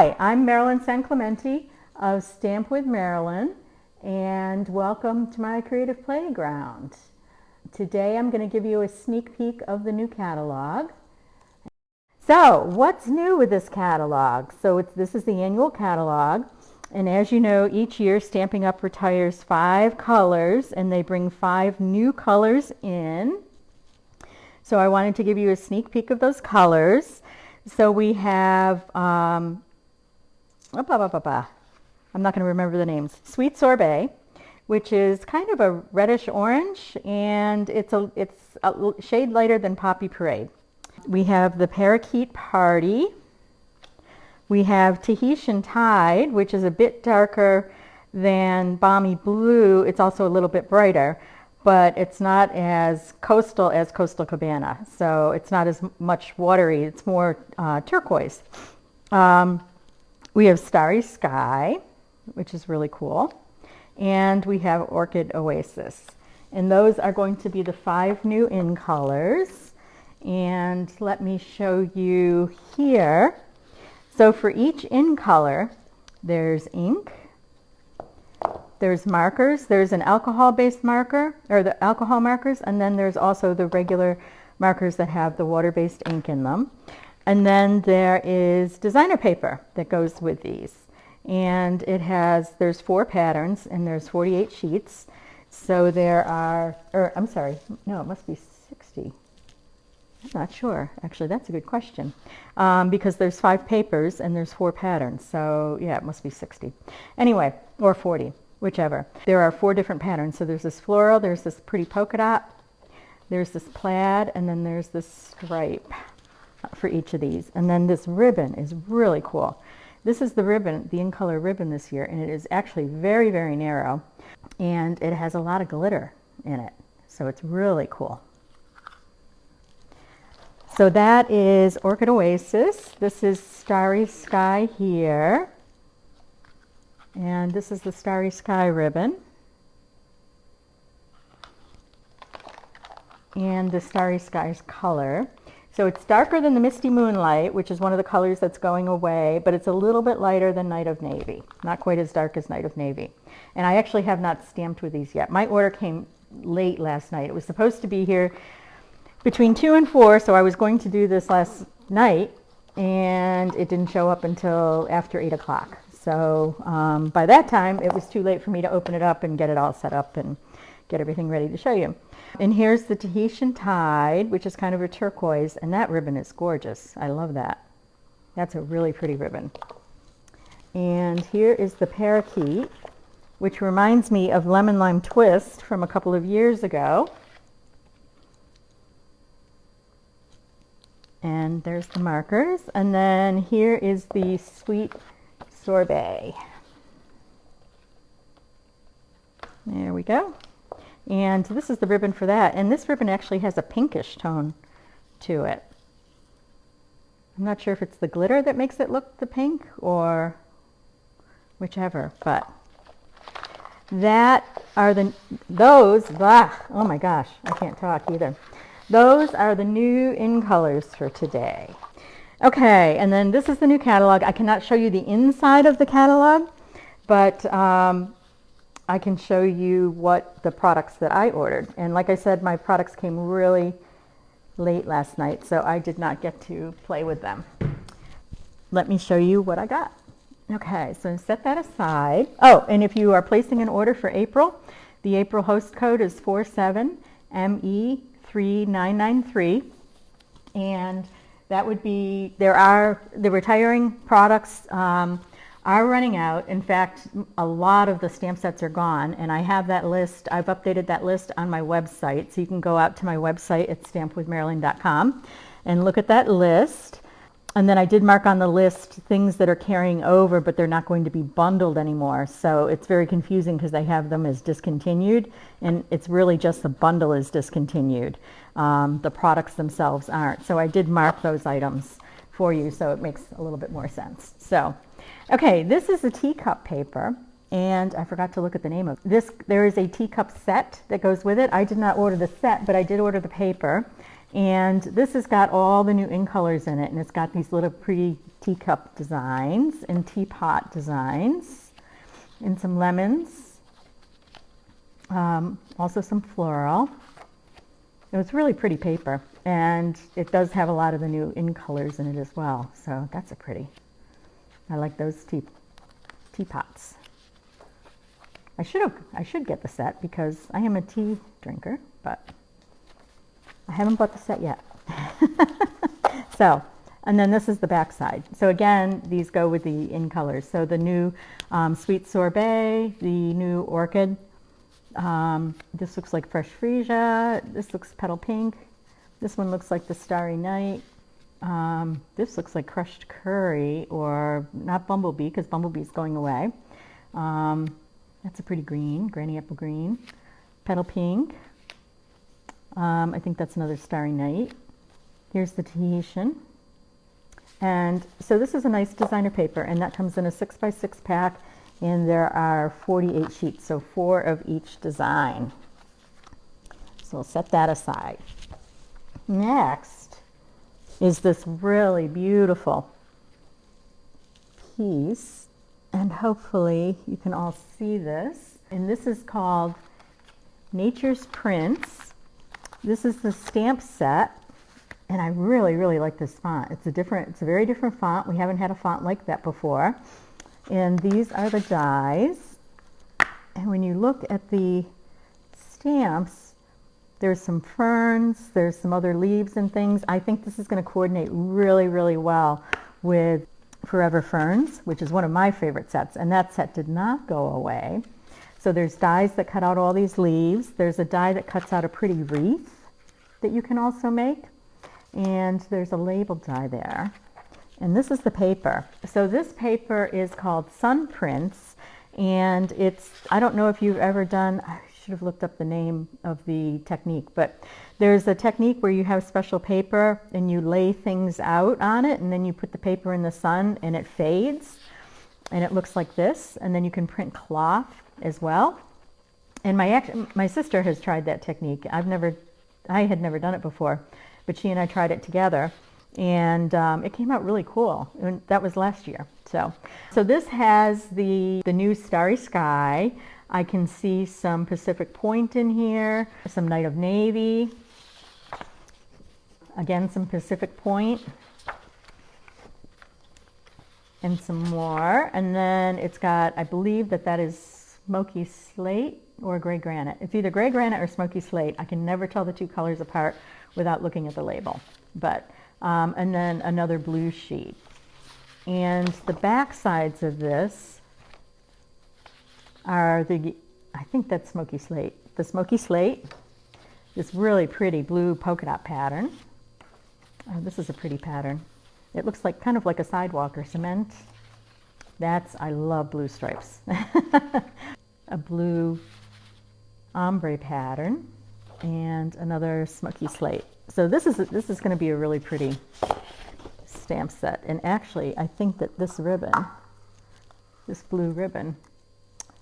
Hi, I'm Marilyn Sanclementi of Stamp with Marilyn, and welcome to my creative playground. Today I'm going to give you a sneak peek of the new catalog. So what's new with this catalog? This is the annual catalog, and as you know, each year Stampin' Up! Retires 5 colors, and they bring 5 new colors in. So I wanted to give you a sneak peek of those colors. So we have, I'm not going to remember the names. Sweet Sorbet, which is kind of a reddish orange, and it's a shade lighter than Poppy Parade. We have the Parakeet Party. We have Tahitian Tide, which is a bit darker than Balmy Blue. It's also a little bit brighter, but it's not as coastal as Coastal Cabana. So it's not as much watery. It's more turquoise. We have Starry Sky, which is really cool. And we have Orchid Oasis. And those are going to be the 5 new in colors. And let me show you here. So for each in color, there's ink. There's markers. There's an alcohol-based marker, or the alcohol markers, and then there's also the regular markers that have the water-based ink in them. And then there is designer paper that goes with these. And there's 4 patterns, and there's 48 sheets. So there are, I'm sorry, no, it must be 60. I'm not sure. Actually, that's a good question. Because there's 5 papers, and there's 4 patterns. So yeah, it must be 60. Anyway, or 40. Whichever. There are 4 different patterns. So there's this floral, there's this pretty polka dot, there's this plaid, and then there's this stripe for each of these. And then this ribbon is really cool. This is the ribbon, the in-color ribbon this year, and it is actually very, very narrow, and it has a lot of glitter in it. So it's really cool. So that is Orchid Oasis. This is Starry Sky here. And this is the Starry Sky ribbon. And the Starry Sky's color. So it's darker than the Misty Moonlight, which is one of the colors that's going away, but it's a little bit lighter than Night of Navy. Not quite as dark as Night of Navy. And I actually have not stamped with these yet. My order came late last night. It was supposed to be here between 2 and 4, so I was going to do this last night, and it didn't show up until after 8 o'clock. So by that time, it was too late for me to open it up and get it all set up and get everything ready to show you. And here's the Tahitian Tide, which is kind of a turquoise, and that ribbon is gorgeous. I love that. That's a really pretty ribbon. And here is the Parakeet, which reminds me of Lemon Lime Twist from a couple of years ago. And there's the markers. And then here is the Sweet Sorbet. There we go. And this is the ribbon for that. And this ribbon actually has a pinkish tone to it. I'm not sure if it's the glitter that makes it look the pink or whichever, but oh my gosh, I can't talk either. Those are the new in colors for today. Okay, and then this is the new catalog. I cannot show you the inside of the catalog, but I can show you what the products that I ordered. And like I said, my products came really late last night, so I did not get to play with them. Let me show you what I got. Okay, so set that aside. Oh, and if you are placing an order for April, the April host code is 47ME3993, and that would be, the retiring products are running out. In fact, a lot of the stamp sets are gone, and I have that list. I've updated that list on my website, so you can go out to my website at stampwithmarilyn.com and look at that list. And then I did mark on the list things that are carrying over, but they're not going to be bundled anymore. So it's very confusing because they have them as discontinued, and it's really just the bundle is discontinued. The products themselves aren't. So I did mark those items for you, so it makes a little bit more sense. So, okay, this is a teacup paper, and I forgot to look at the name of this. There is a teacup set that goes with it. I did not order the set, but I did order the paper. And this has got all the new in colors in it, and it's got these little pretty teacup designs and teapot designs and some lemons, also some floral. It was really pretty paper, and it does have a lot of the new in colors in it as well, so that's a pretty. I like those teapots. I should get the set because I am a tea drinker, but I haven't bought the set yet. So, and then this is the back side. So again, these go with the in colors. So the new sweet sorbet, the new orchid. This looks like fresh freesia. This looks petal pink. This one looks like the starry night. This looks like crushed curry, or not bumblebee because bumblebee's going away. That's a pretty green, granny apple green. Petal pink. I think that's another starry night. Here's the Tahitian. And so this is a nice designer paper, and that comes in a 6x6 pack, and there are 48 sheets, so 4 of each design. So we'll set that aside. Next is this really beautiful piece, and hopefully you can all see this. And this is called Nature's Prints. This is the stamp set, and I really, really like this font. It's a very different font. We haven't had a font like that before. And these are the dies. And when you look at the stamps, there's some ferns, there's some other leaves and things. I think this is going to coordinate really, really well with Forever Ferns, which is one of my favorite sets, and that set did not go away. So there's dies that cut out all these leaves. There's a die that cuts out a pretty wreath that you can also make. And there's a label die there. And this is the paper. So this paper is called Sun Prints, and I don't know if you've ever done, I should have looked up the name of the technique, but there's a technique where you have special paper and you lay things out on it, and then you put the paper in the sun and it fades and it looks like this, and then you can print cloth as well. And my sister has tried that technique. I had never done it before, but she and I tried it together, and it came out really cool. And that was last year. So this has the new Starry Sky. I can see some Pacific Point in here, some Night of Navy, again some Pacific Point, and some more. And then it's got, I believe that is smoky slate or gray granite. It's either gray granite or smoky slate. I can never tell the two colors apart without looking at the label. But and then another blue sheet. And the back sides of this are I think that's smoky slate. The smoky slate, this really pretty blue polka dot pattern. Oh, this is a pretty pattern. It looks like kind of like a sidewalk or cement. I love blue stripes. A blue ombre pattern and another smoky slate. So this is going to be a really pretty stamp set. And actually, I think that this ribbon, this blue ribbon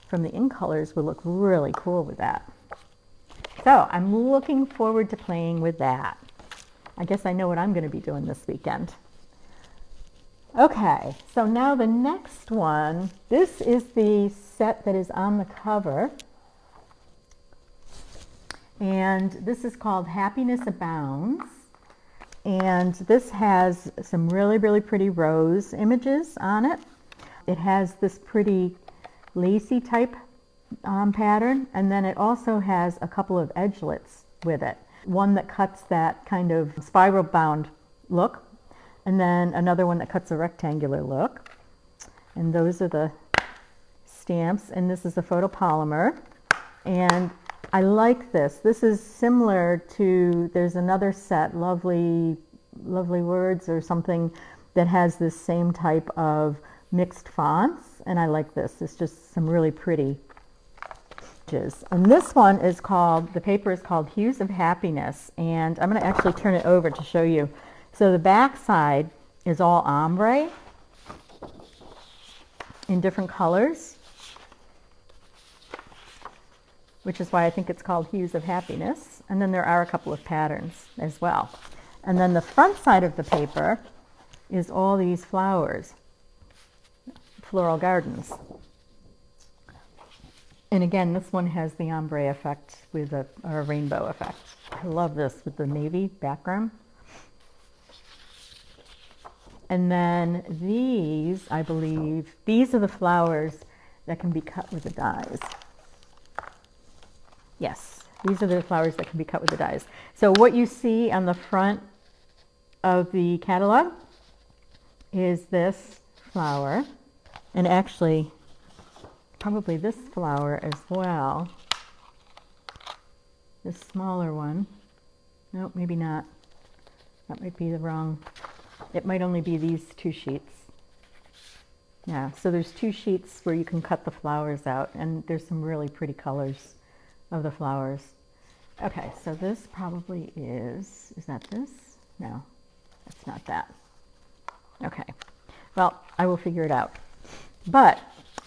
from the in colors will look really cool with that. So I'm looking forward to playing with that. I guess I know what I'm going to be doing this weekend. Okay, so now the next one, this is the set that is on the cover. And this is called Happiness Abounds. And this has some really, really pretty rose images on it. It has this pretty lacy type pattern, and then it also has a couple of edgelets with it. One that cuts that kind of spiral bound look, and then another one that cuts a rectangular look. And those are the stamps, and this is a photopolymer. And I like this. This is similar to, there's another set, Lovely Words or something, that has this same type of mixed fonts, and I like this. It's just some really pretty images. And this one is called, the paper is called Hues of Happiness, and I'm going to actually turn it over to show you. So the back side is all ombre in different colors, which is why I think it's called Hues of Happiness. and then there are a couple of patterns as well. And then the front side of the paper is all these flowers, floral gardens. And again, this one has the ombre effect with a rainbow effect. I love this with the navy background. And then these, I believe, these are the flowers that can be cut with the dies. Yes, these are the flowers that can be cut with the dies. So what you see on the front of the catalog is this flower, and actually probably this flower as well. This smaller one. Nope, maybe not. That might be the wrong. It might only be these two sheets. Yeah, so there's two sheets where you can cut the flowers out, and there's some really pretty colors of the flowers. Okay, so this probably is that this? No, it's not that. Okay, well, I will figure it out. But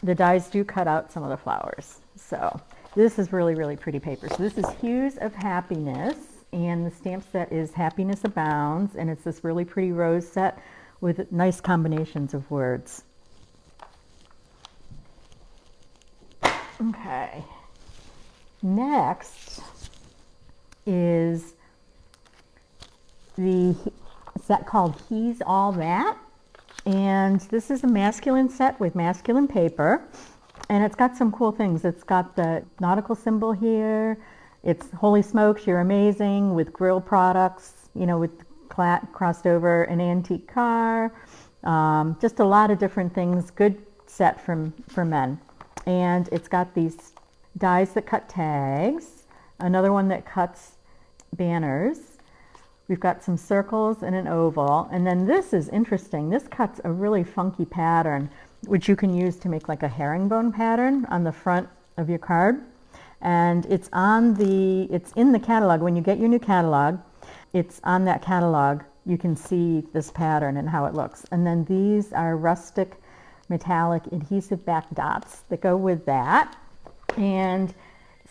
the dies do cut out some of the flowers. So this is really, really pretty paper. So this is Hues of Happiness, and the stamp set is Happiness Abounds, and it's this really pretty rose set with nice combinations of words. Okay. Next is the set called He's All That, and this is a masculine set with masculine paper, and it's got some cool things. It's got the nautical symbol here. It's Holy Smokes, You're Amazing with grill products, you know, with crossed over an antique car, just a lot of different things. Good set for men. And it's got these dies that cut tags, another one that cuts banners. We've got some circles and an oval, and then this is interesting. This cuts a really funky pattern, which you can use to make like a herringbone pattern on the front of your card. And it's in the catalog. When you get your new catalog, it's on that catalog. You can see this pattern and how it looks. And then these are rustic metallic adhesive back dots that go with that. And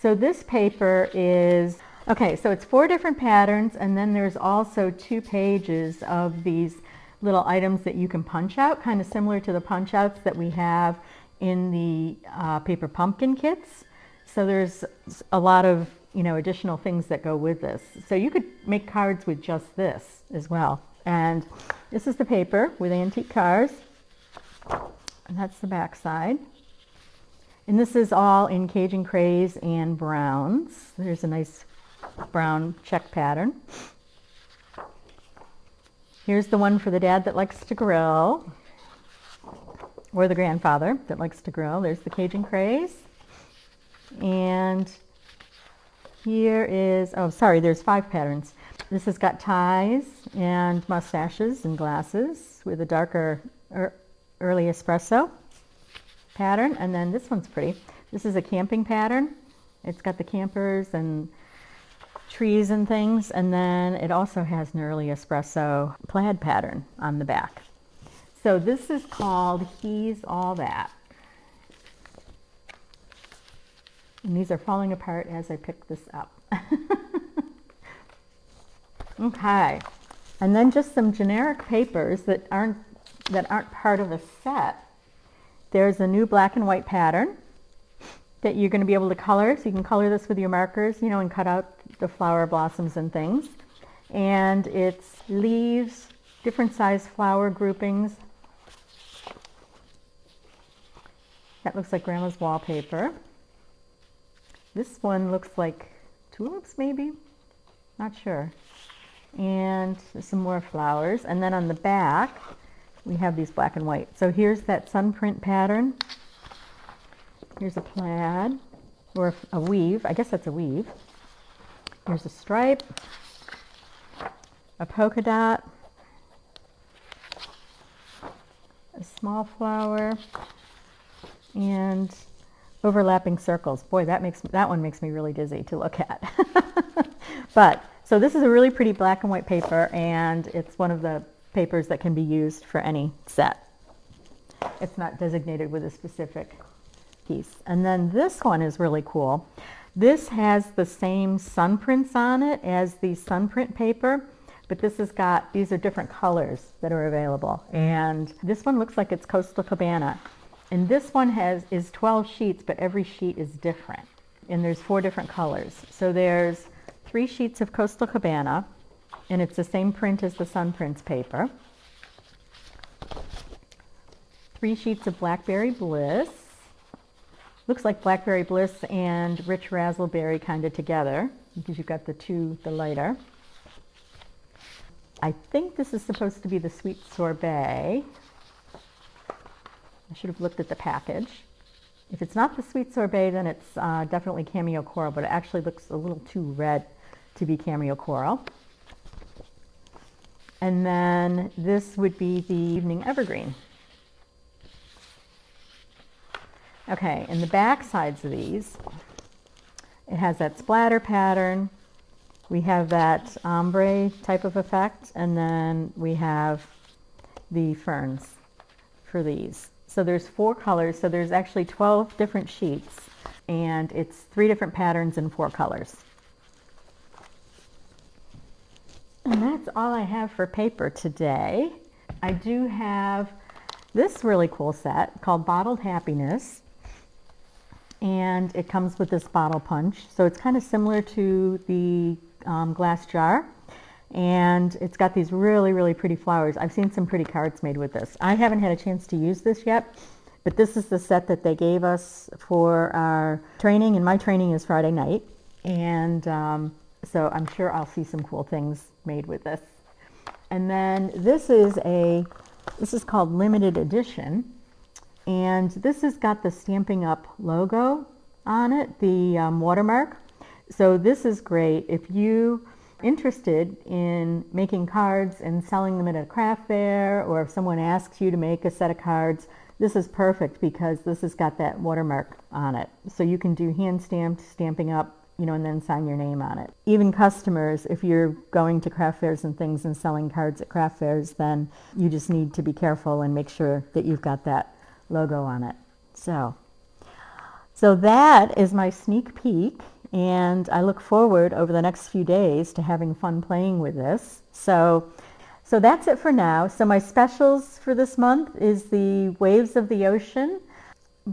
so this paper is, okay, so it's 4 different patterns, and then there's also 2 pages of these little items that you can punch out, kind of similar to the punch outs that we have in the paper pumpkin kits. So there's a lot of, you know, additional things that go with this. So you could make cards with just this as well. And this is the paper with antique cars, and that's the back side. And this is all in Cajun Craze and browns. There's a nice brown check pattern. Here's the one for the dad that likes to grill, or the grandfather that likes to grill. There's the Cajun Craze. And here is, oh, sorry, there's 5 patterns. This has got ties and mustaches and glasses with a darker early espresso pattern. And then this one's pretty. This is a camping pattern. It's got the campers and trees and things. And then it also has an early espresso plaid pattern on the back. So this is called He's All That. And these are falling apart as I pick this up. Okay, and then just some generic papers that aren't part of a set. There's a new black and white pattern that you're going to be able to color. So you can color this with your markers, you know, and cut out the flower blossoms and things. And it's leaves, different size flower groupings. That looks like Grandma's wallpaper. This one looks like tulips, maybe? Not sure. And some more flowers. And then on the back, we have these black and white. So here's that sun print pattern. Here's a plaid, or a weave. I guess that's a weave. Here's a stripe, a polka dot, a small flower, and overlapping circles. Boy, that one makes me really dizzy to look at. But so this is a really pretty black and white paper, and it's one of the papers that can be used for any set. It's not designated with a specific piece. And then this one is really cool. This has the same sun prints on it as the sun print paper, but this has got, these are different colors that are available. And this one looks like it's Coastal Cabana. And this one is 12 sheets, but every sheet is different. And there's 4 different colors. So there's 3 sheets of Coastal Cabana, and it's the same print as the sun prints paper. 3 sheets of Blackberry Bliss. Looks like Blackberry Bliss and Rich Razzleberry kind of together, because you've got the lighter. I think this is supposed to be the Sweet Sorbet. I should have looked at the package. If it's not the Sweet Sorbet, then it's definitely Cameo Coral, but it actually looks a little too red to be Cameo Coral. And then this would be the Evening Evergreen. Okay, and the back sides of these, it has that splatter pattern. We have that ombre type of effect, and then we have the ferns for these. So there's 4 colors, so there's actually 12 different sheets, and it's 3 different patterns and 4 colors. And that's all I have for paper today. I do have this really cool set called Bottled Happiness, and it comes with this bottle punch. So it's kind of similar to the glass jar, and it's got these really, really pretty flowers. I've seen some pretty cards made with this. I haven't had a chance to use this yet, but this is the set that they gave us for our training, and my training is Friday night, and so I'm sure I'll see some cool things made with this. And then this is called Limited Edition, and this has got the Stampin' Up logo on it, the watermark. So this is great if you are interested in making cards and selling them at a craft fair, or if someone asks you to make a set of cards. This is perfect because this has got that watermark on it. So you can do hand stamped, Stampin' Up, and then sign your name on it. Even customers, if you're going to craft fairs and things and selling cards at craft fairs, then you just need to be careful and make sure that you've got that logo on it. So that is my sneak peek, and I look forward over the next few days to having fun playing with this. So that's it for now. So my specials for this month is the Waves of the Ocean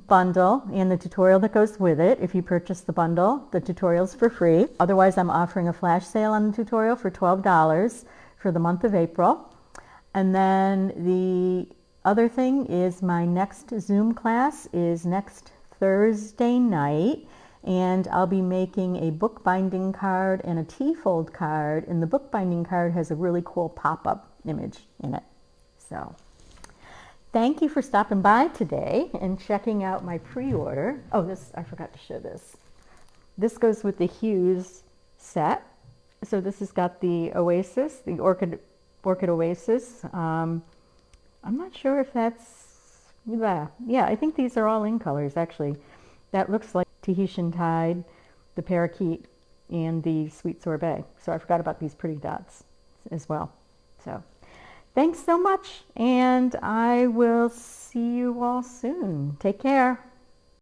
bundle and the tutorial that goes with it. If you purchase the bundle, the tutorial's for free. Otherwise, I'm offering a flash sale on the tutorial for $12 for the month of April. And then the other thing is my next Zoom class is next Thursday night, and I'll be making a bookbinding card and a T-fold card, and the bookbinding card has a really cool pop-up image in it. So thank you for stopping by today and checking out my pre-order. Oh, I forgot to show this. This goes with the Hughes set. So this has got the Oasis, the Orchid Oasis. I'm not sure if that's, yeah, I think these are all in colors, actually. That looks like Tahitian Tide, the Parakeet, and the Sweet Sorbet. So I forgot about these pretty dots as well. So thanks so much, and I will see you all soon. Take care.